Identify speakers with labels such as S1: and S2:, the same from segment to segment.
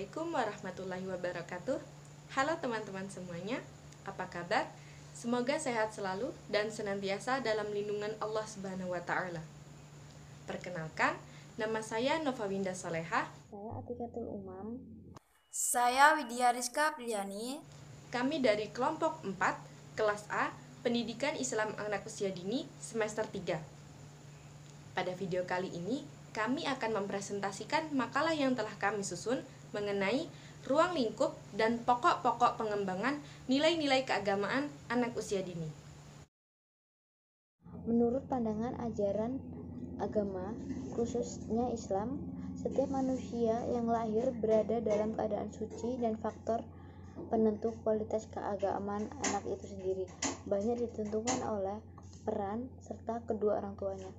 S1: Assalamualaikum warahmatullahi wabarakatuh. Halo teman-teman semuanya, apa kabar? Semoga sehat selalu dan senantiasa dalam lindungan Allah Subhanahu wa Ta'ala. Perkenalkan, nama saya Nova Winda Soleha.
S2: Saya Atikatul Umam.
S3: Saya Widya Rizka Priani.
S1: Kami dari kelompok 4, kelas A, Pendidikan Islam Anak Usia Dini, semester 3. Pada video kali ini, kami akan mempresentasikan makalah yang telah kami susun mengenai ruang lingkup dan pokok-pokok pengembangan nilai-nilai keagamaan anak usia dini.
S2: Menurut pandangan ajaran agama, khususnya Islam, setiap manusia yang lahir berada dalam keadaan suci dan faktor penentu kualitas keagamaan anak itu sendiri banyak ditentukan oleh peran serta kedua orang tuanya.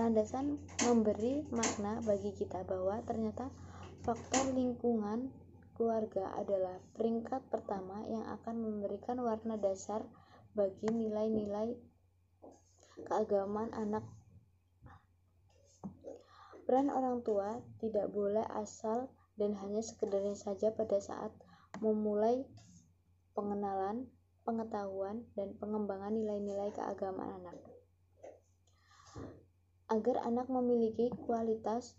S2: Landasan memberi makna bagi kita bahwa ternyata faktor lingkungan keluarga adalah peringkat pertama yang akan memberikan warna dasar bagi nilai-nilai keagamaan anak. Peran orang tua tidak boleh asal dan hanya sekedarnya saja pada saat memulai pengenalan, pengetahuan, dan pengembangan nilai-nilai keagamaan anak. Agar anak memiliki kualitas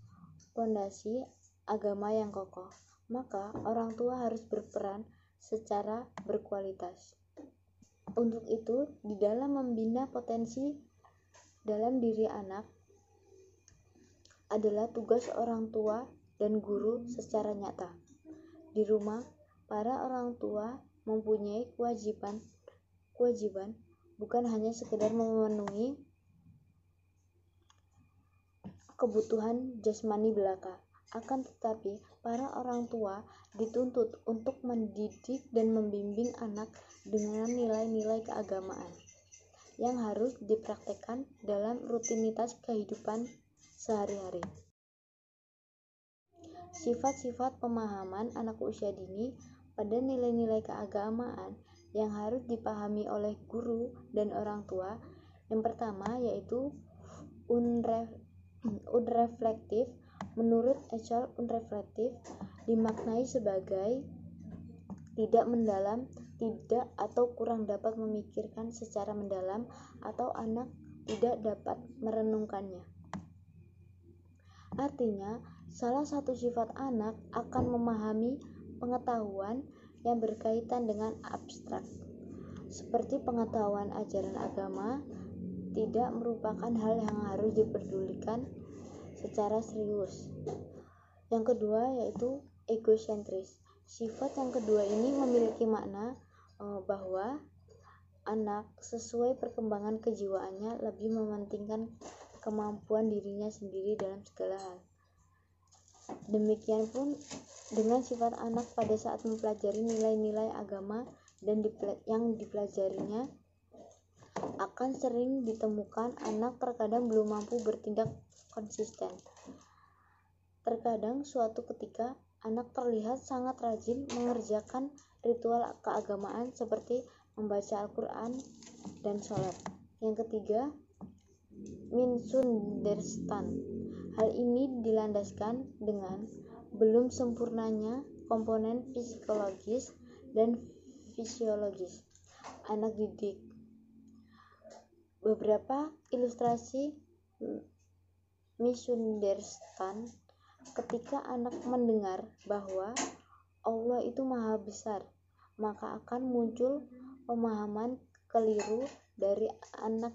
S2: fondasi agama yang kokoh, maka orang tua harus berperan secara berkualitas. Untuk itu, di dalam membina potensi dalam diri anak adalah tugas orang tua dan guru secara nyata. Di rumah, para orang tua mempunyai kewajiban bukan hanya sekedar memenuhi kebutuhan jasmani belaka, akan tetapi para orang tua dituntut untuk mendidik dan membimbing anak dengan nilai-nilai keagamaan yang harus dipraktekkan dalam rutinitas kehidupan sehari-hari. Sifat-sifat pemahaman anak usia dini pada nilai-nilai keagamaan yang harus dipahami oleh guru dan orang tua. Yang pertama yaitu unreflektif. Menurut Eckhart, unreflektif dimaknai sebagai tidak mendalam, tidak atau kurang dapat memikirkan secara mendalam, atau anak tidak dapat merenungkannya. Artinya, salah satu sifat anak akan memahami pengetahuan yang berkaitan dengan abstrak, seperti pengetahuan ajaran agama, tidak merupakan hal yang harus dipedulikan secara serius. Yang kedua yaitu egosentris. Sifat yang kedua ini memiliki makna bahwa anak sesuai perkembangan kejiwaannya lebih mementingkan kemampuan dirinya sendiri dalam segala hal. Demikian pun dengan sifat anak pada saat mempelajari nilai-nilai agama dan yang dipelajarinya, akan sering ditemukan anak terkadang belum mampu bertindak konsisten. Terkadang suatu ketika anak terlihat sangat rajin mengerjakan ritual keagamaan seperti membaca Al-Quran dan sholat. Yang ketiga, Minsunderstand. Hal ini dilandaskan dengan belum sempurnanya komponen psikologis dan fisiologis anak didik. Beberapa ilustrasi misunderstand: ketika anak mendengar bahwa Allah itu maha besar, maka akan muncul pemahaman keliru dari anak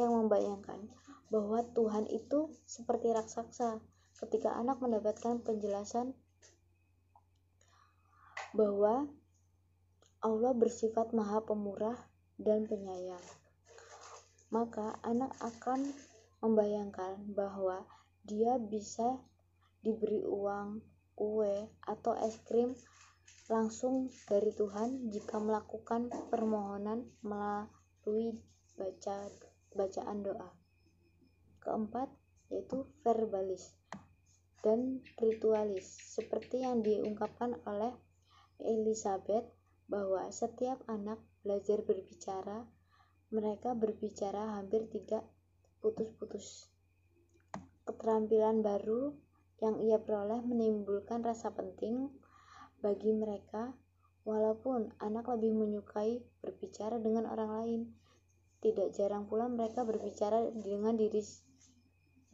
S2: yang membayangkan bahwa Tuhan itu seperti raksasa. Ketika anak mendapatkan penjelasan bahwa Allah bersifat maha pemurah dan penyayang, maka anak akan membayangkan bahwa dia bisa diberi uang, kue, atau es krim langsung dari Tuhan jika melakukan permohonan melalui bacaan doa. Keempat yaitu verbalis dan ritualis, seperti yang diungkapkan oleh Elizabeth bahwa setiap anak belajar berbicara, mereka berbicara hampir tidak putus-putus. Keterampilan baru yang ia peroleh menimbulkan rasa penting bagi mereka, walaupun anak lebih menyukai berbicara dengan orang lain. Tidak jarang pula mereka berbicara dengan diri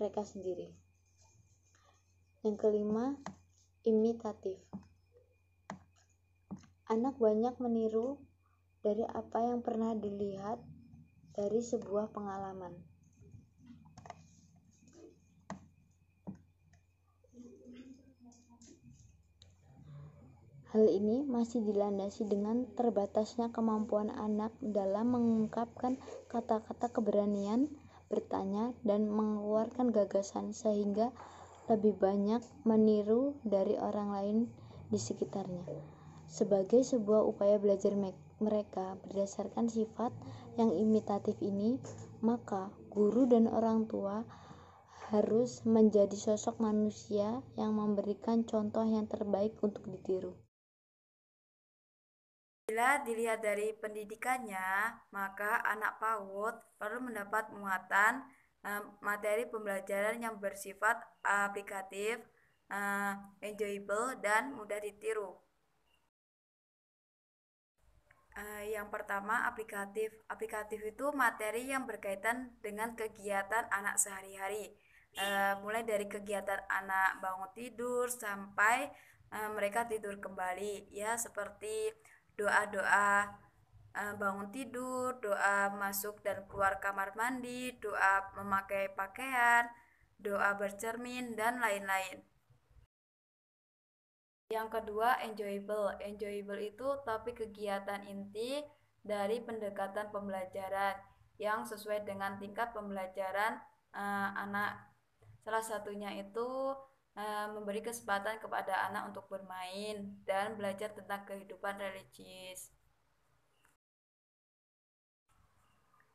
S2: mereka sendiri. Yang kelima, imitatif. Anak banyak meniru dari apa yang pernah dilihat dari sebuah pengalaman. Hal ini masih dilandasi dengan terbatasnya kemampuan anak dalam mengungkapkan kata-kata keberanian, bertanya, dan mengeluarkan gagasan, sehingga lebih banyak meniru dari orang lain di sekitarnya. Sebagai sebuah upaya belajar mereka berdasarkan sifat yang imitatif ini, maka guru dan orang tua harus menjadi sosok manusia yang memberikan contoh yang terbaik untuk ditiru.
S3: Bila dilihat dari pendidikannya, maka anak PAUD perlu mendapat muatan materi pembelajaran yang bersifat aplikatif, enjoyable, dan mudah ditiru. Yang pertama, aplikatif. Aplikatif itu materi yang berkaitan dengan kegiatan anak sehari-hari, mulai dari kegiatan anak bangun tidur sampai mereka tidur kembali, ya, seperti doa-doa bangun tidur, doa masuk dan keluar kamar mandi, doa memakai pakaian, doa bercermin, dan lain-lain. Yang kedua, enjoyable. Enjoyable itu topik kegiatan inti dari pendekatan pembelajaran yang sesuai dengan tingkat pembelajaran anak. Salah satunya itu memberi kesempatan kepada anak untuk bermain dan belajar tentang kehidupan religius.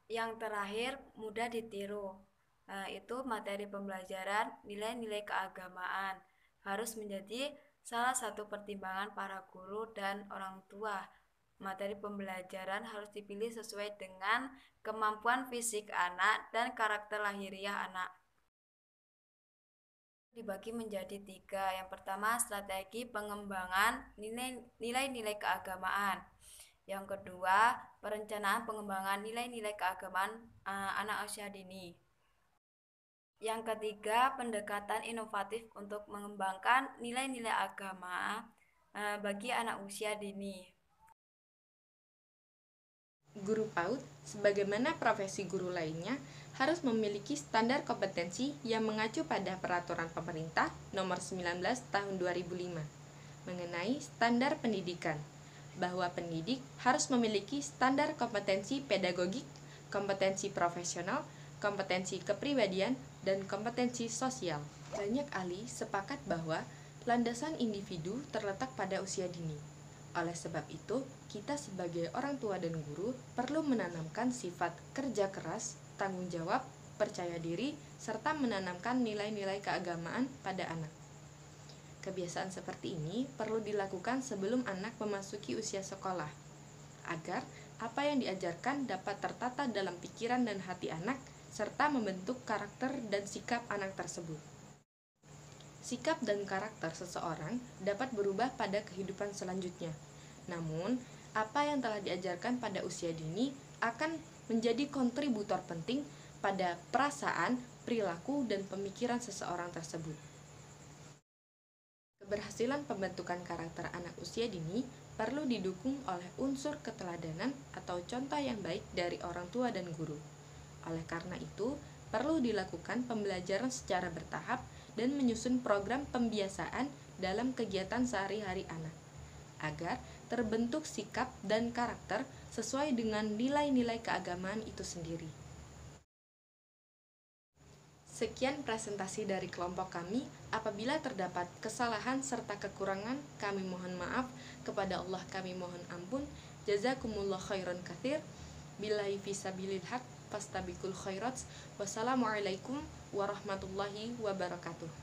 S3: Yang terakhir, mudah ditiru. Itu materi pembelajaran nilai-nilai keagamaan harus menjadi salah satu pertimbangan para guru dan orang tua. Materi pembelajaran harus dipilih sesuai dengan kemampuan fisik anak dan karakter lahiriah anak. Dibagi menjadi 3. Yang pertama, strategi pengembangan nilai-nilai keagamaan. Yang kedua, perencanaan pengembangan nilai-nilai keagamaan anak usia dini. Yang ketiga, pendekatan inovatif untuk mengembangkan nilai-nilai agama bagi anak usia dini.
S1: Guru PAUD, sebagaimana profesi guru lainnya, harus memiliki standar kompetensi yang mengacu pada Peraturan Pemerintah Nomor 19 Tahun 2005 mengenai standar pendidikan, bahwa pendidik harus memiliki standar kompetensi pedagogik, kompetensi profesional, kompetensi kepribadian, dan kompetensi sosial. Banyak ahli sepakat bahwa landasan individu terletak pada usia dini. Oleh sebab itu, kita sebagai orang tua dan guru perlu menanamkan sifat kerja keras, tanggung jawab, percaya diri, serta menanamkan nilai-nilai keagamaan pada anak. Kebiasaan seperti ini perlu dilakukan sebelum anak memasuki usia sekolah, agar apa yang diajarkan dapat tertata dalam pikiran dan hati anak, serta membentuk karakter dan sikap anak tersebut. Sikap dan karakter seseorang dapat berubah pada kehidupan selanjutnya. Namun, apa yang telah diajarkan pada usia dini akan menjadi kontributor penting pada perasaan, perilaku, dan pemikiran seseorang tersebut. Keberhasilan pembentukan karakter anak usia dini perlu didukung oleh unsur keteladanan atau contoh yang baik dari orang tua dan guru. Oleh karena itu, perlu dilakukan pembelajaran secara bertahap dan menyusun program pembiasaan dalam kegiatan sehari-hari anak, agar terbentuk sikap dan karakter sesuai dengan nilai-nilai keagamaan itu sendiri. Sekian presentasi dari kelompok kami. Apabila terdapat kesalahan serta kekurangan, kami mohon maaf. Kepada Allah kami mohon ampun. Jazakumullah khairan katsir. Billahi fisabilil haq fastabiqul khairat. Wassalamualaikum warahmatullahi wabarakatuh.